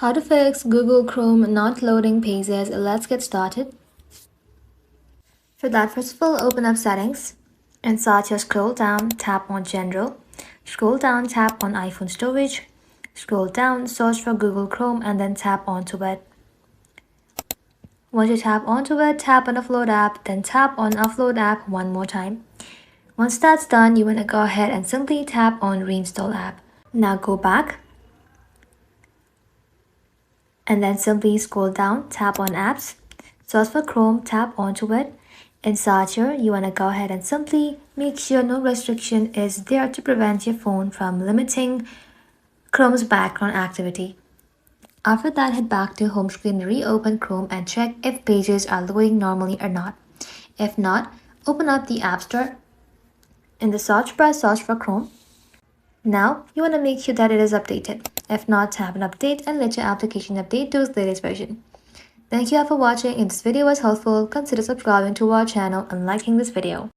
How to fix Google Chrome not loading pages. Let's get started. For that, first of all, open up Settings. Inside your scroll down, tap on General. Scroll down, tap on iPhone Storage. Scroll down, search for Google Chrome and then tap onto it. Once you tap onto it, tap on Upload App, then tap on Upload App one more time. Once that's done, you want to go ahead and simply tap on Reinstall App. Now go back and then simply scroll down, tap on Apps, search for Chrome, tap onto it. Inside here, you want to go ahead and simply make sure no restriction is there to prevent your phone from limiting Chrome's background activity. After that, head back to home screen, reopen Chrome and check if pages are loading normally or not. If not, open up the App Store. In the search bar, search for Chrome. Now, you want to make sure that it is updated. If not, tap on Update and let your application update to its latest version. Thank you all for watching. If this video was helpful, consider subscribing to our channel and liking this video.